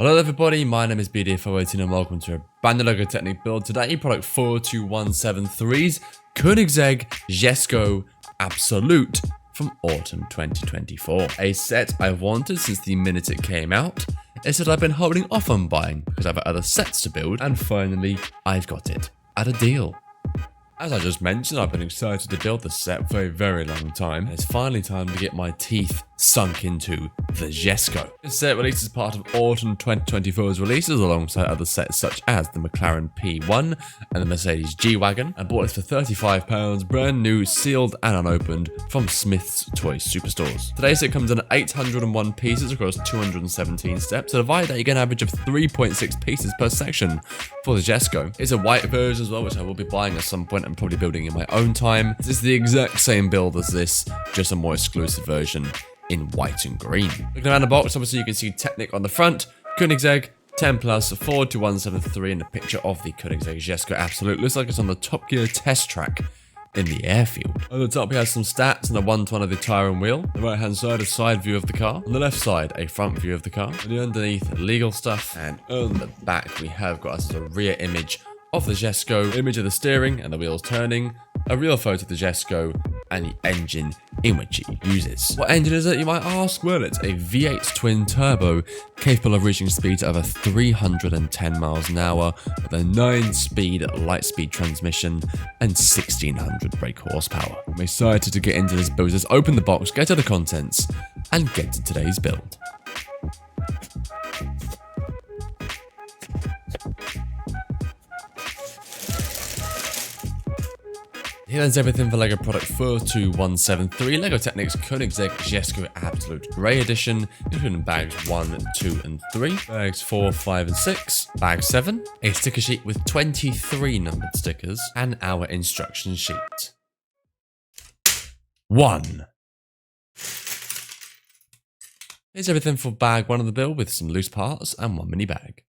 Hello everybody, my name is BD418 and welcome to a brand new LEGO Technic build. Today, product 42173's Koenigsegg Jesko Absolut from autumn 2024. A set I've wanted since the minute it came out. A set I've been holding off on buying because I've had other sets to build, and finally, I've got it at a deal. As I just mentioned, I've been excited to build this set for a very long time, and it's finally time to get my teeth sunk into the Jesko. This set released as part of Autumn 2024's releases alongside other sets such as the McLaren P1 and the Mercedes G-Wagon, and bought this for £35, brand new, sealed and unopened from Smith's Toy Superstores. Today's set comes in at 801 pieces across 217 steps, at a value that you get an average of 3.6 pieces per section for the Jesko. It's a white version as well, which I will be buying at some point and probably building in my own time. This is the exact same build as this, just a more exclusive version in white and green. Looking around the box, obviously you can see Technic on the front, Koenigsegg 10 plus 42173, and a picture of the Koenigsegg Jesko Absolut. Looks like it's on the Top Gear test track in the airfield. On the top, we have some stats and a 1-to-1 of the tyre and wheel. On the right hand side, a side view of the car. On the left side, a front view of the car. On the underneath, legal stuff. And on the back, we have got us as a rear image of the Jesko, image of the steering and the wheels turning, a real photo of the Jesko, and the engine in which it uses. What engine is it, you might ask? Well, it's a V8 twin turbo capable of reaching speeds of over 310 miles an hour with a 9-speed light-speed transmission and 1600 brake horsepower. I'm excited to get into this build. Just open the box, get to the contents, and get to today's build. Here's everything for LEGO product 42173, LEGO Technic's Koenigsegg Jesko Absolut Grey Edition, including bags 1, 2 and 3, bags 4, 5 and 6, bag 7, a sticker sheet with 23 numbered stickers, and our instruction sheet. 1. Here's everything for bag 1 of the build with some loose parts and 1 mini bag.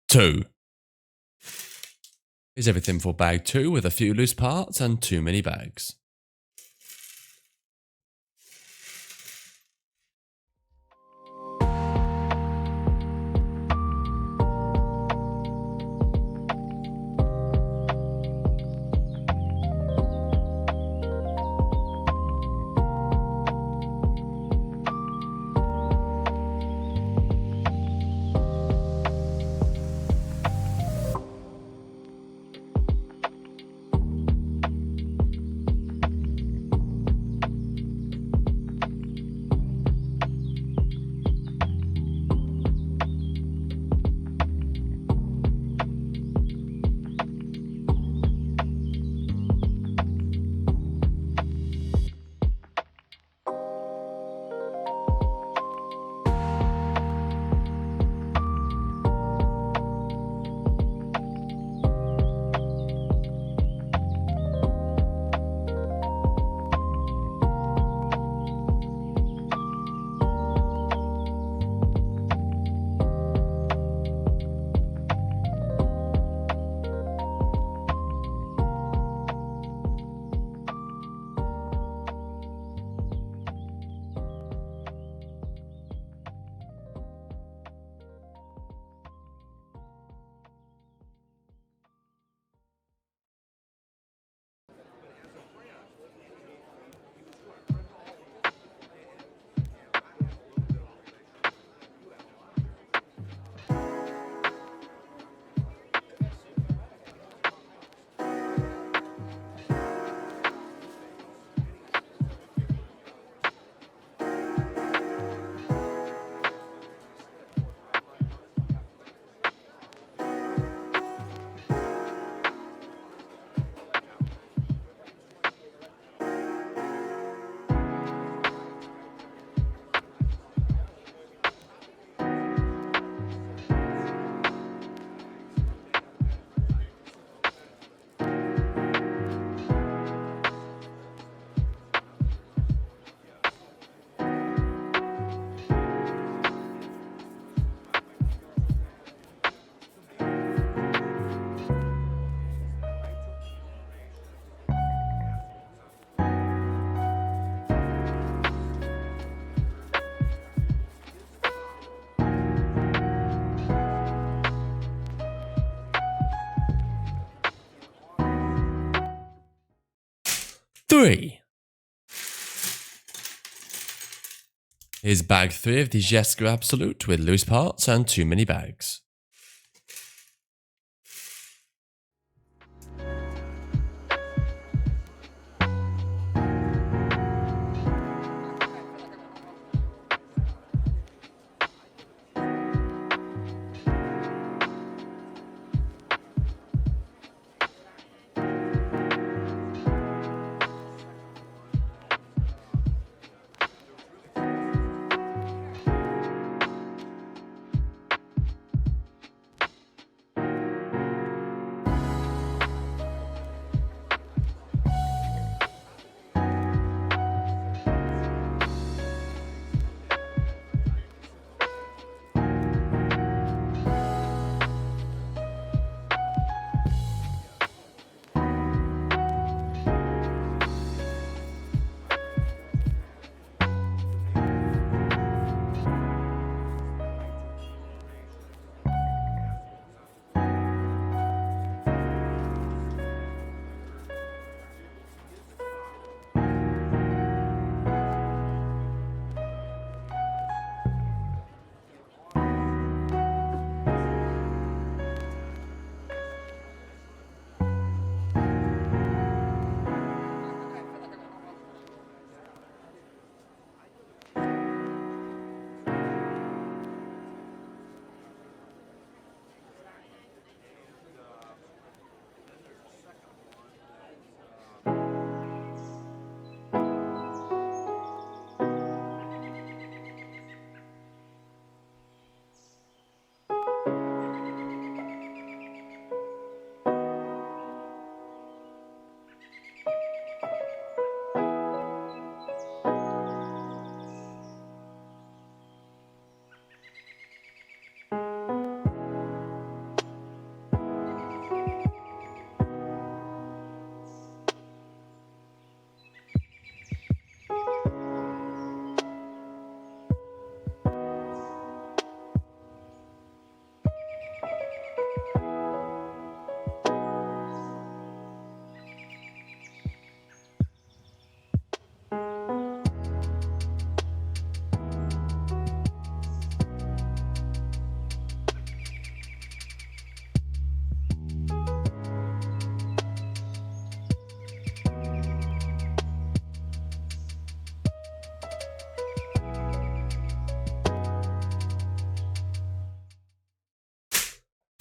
Two. Here's everything for bag 2 with a few loose parts and 2 mini bags. 3. Here's bag 3 of the Jesko Absolut with loose parts and 2 mini bags.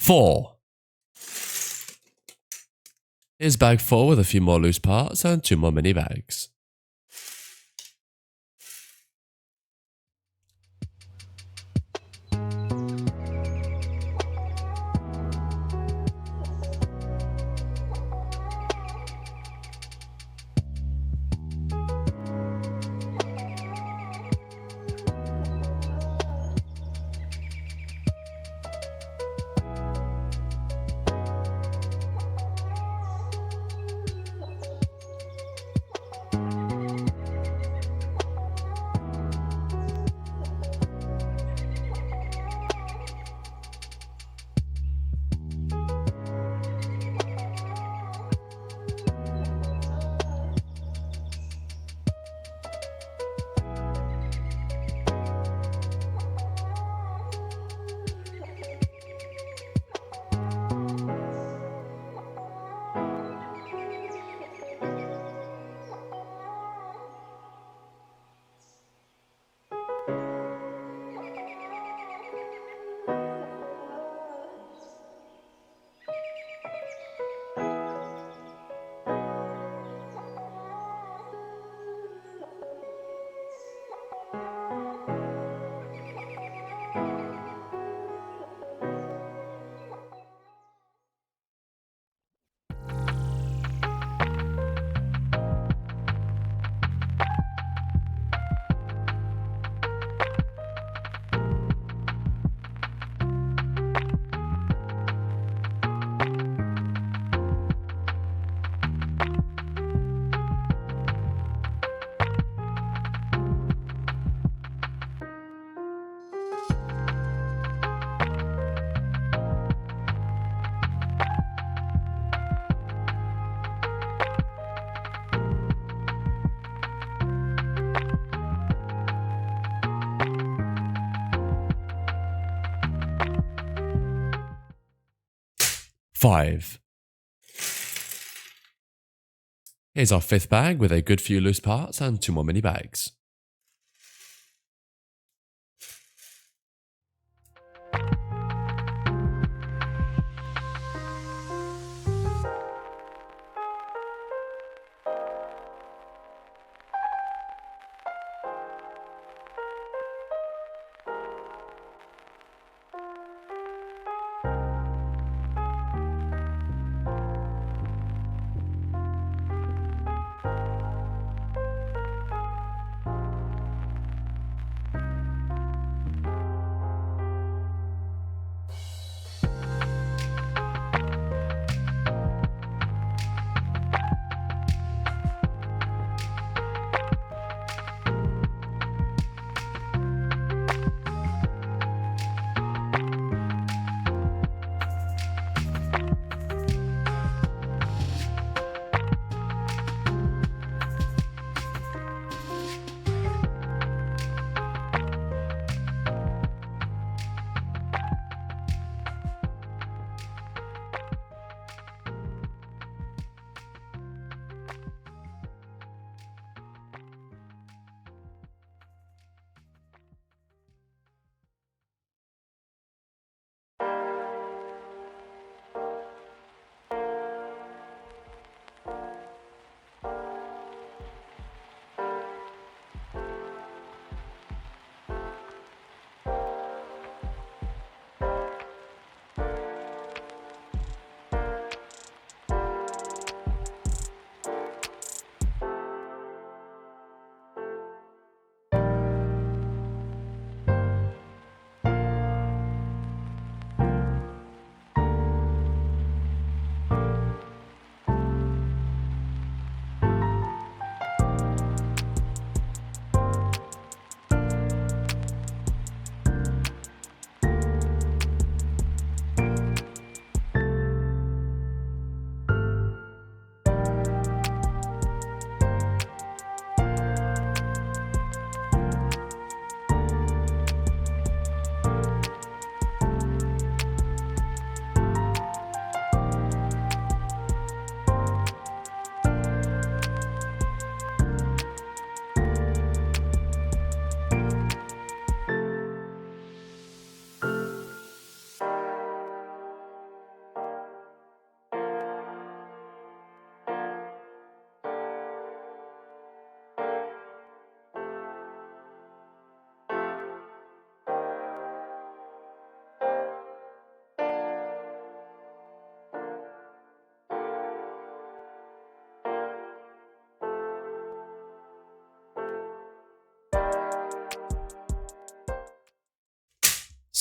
Four. Here's bag 4 with a few more loose parts and 2 more mini bags. 5. Here's our 5th bag with a good few loose parts and 2 more mini bags.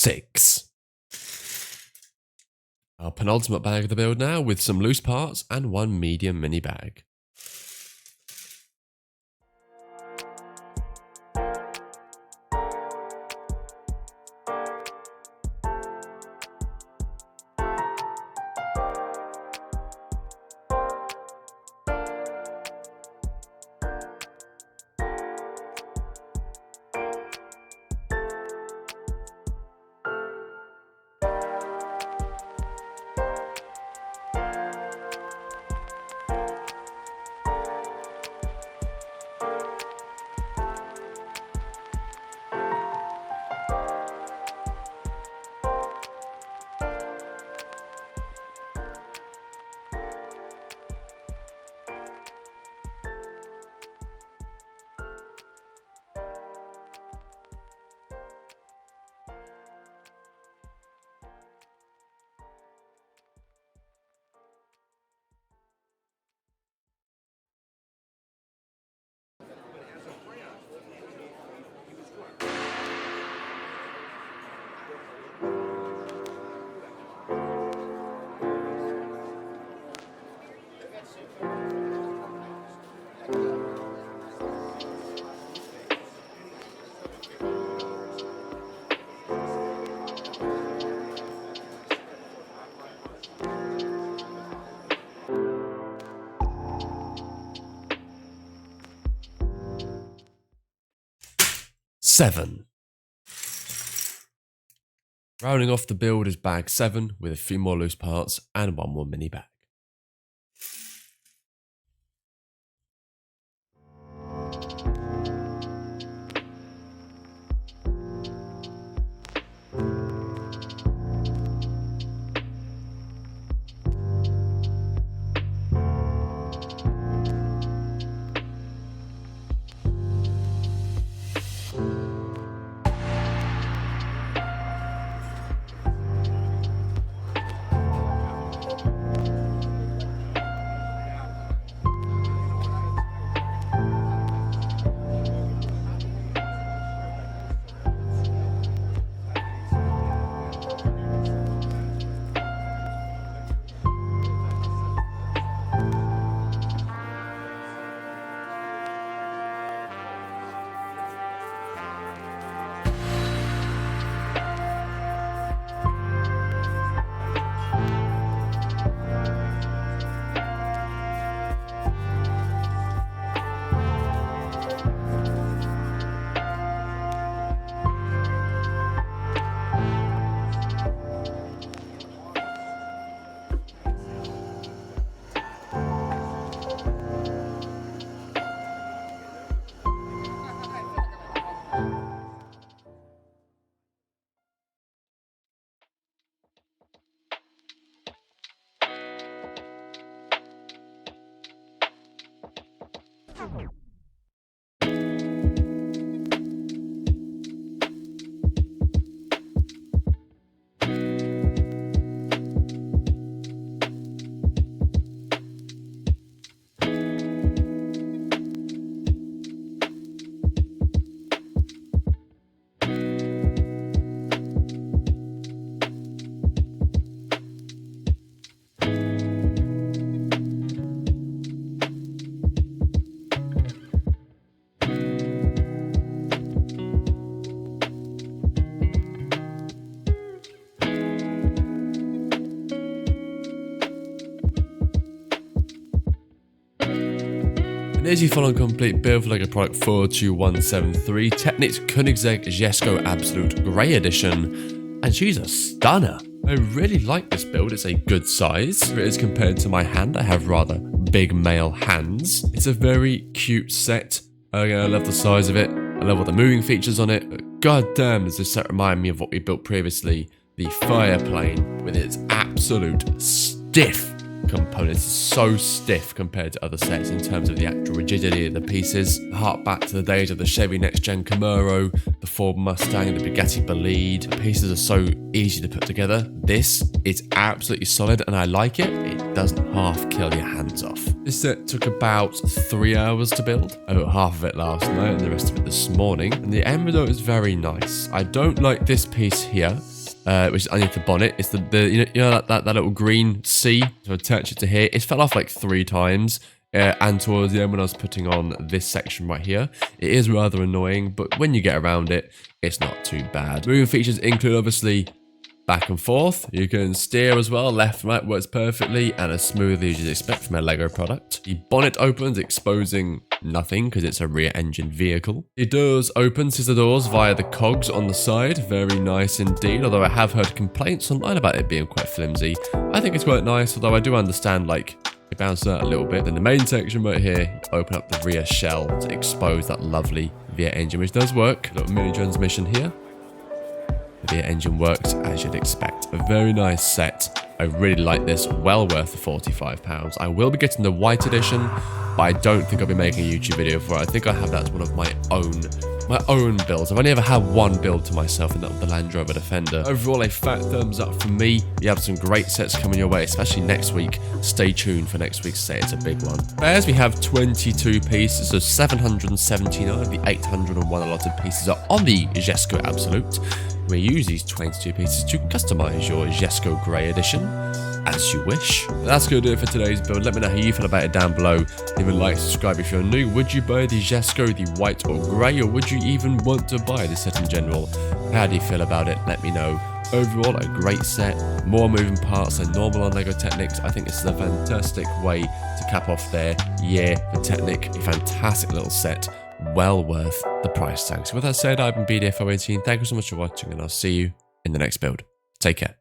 Six. Our penultimate bag of the build now with some loose parts and 1 medium mini bag. Seven. Rounding off the build is bag 7 with a few more loose parts and one more mini bag. Here's your full and complete build for LEGO product 42173, Technic's Koenigsegg Jesko Absolut Grey Edition, and she's a stunner. I really like this build. It's a good size. It is compared to my hand. I have rather big male hands. It's a very cute set. I love the size of it. I love all the moving features on it. God damn, does this set remind me of what we built previously, the Fireplane, with its absolute stiff components. It's so stiff compared to other sets in terms of the actual rigidity of the pieces. Hark back to the days of the Chevy Next Gen Camaro, the Ford Mustang, the Bugatti Bolide. The pieces are so easy to put together. This is absolutely solid and I like it. It doesn't half kill your hands off. This set took about 3 hours to build. I built half of it last night and the rest of it this morning, and the end result is very nice. I don't like this piece here, which is underneath the bonnet. It's the you know that little green C to attach it to here. It fell off like 3 times, and towards the end when I was putting on this section right here, it is rather annoying, but when you get around it, it's not too bad. Moving features include obviously back and forth. You can steer as well, left, right, works perfectly, and as smoothly as you'd expect from a LEGO product. The bonnet opens, exposing nothing because it's a rear engine vehicle. The doors open, scissor doors via the cogs on the side. Very nice indeed, although I have heard complaints online about it being quite flimsy. I think it's quite nice, although I do understand like it bounces out a little bit. Then the main section right here, open up the rear shell to expose that lovely rear engine, which does work. A little mini transmission here. The rear engine works as you'd expect. A very nice set. I really like this. Well worth the £45. I will be getting the white edition, but I don't think I'll be making a YouTube video for it. I think I have that as one of my own builds. I've only ever had one build to myself, and that was the Land Rover Defender. Overall, a fat thumbs up from me. You have some great sets coming your way, especially next week. Stay tuned for next week's set. It's a big one. Spares, we have 22 pieces, so 779 of the 801 allotted pieces are on the Jesko Absolut. We use these 22 pieces to customize your Jesko Grey Edition as you wish. That's going to do it for today's build. Let me know how you feel about it down below. Leave a like, subscribe if you're new. Would you buy the Jesko, the white or grey, or would you even want to buy this set in general? How do you feel about it? Let me know. Overall, a great set. More moving parts than normal on LEGO Technics. I think this is a fantastic way to cap off their year for Technic. A fantastic little set. Well worth the price tag. So with that said, I've been BDF018. Thank you so much for watching, and I'll see you in in the next build. Take care.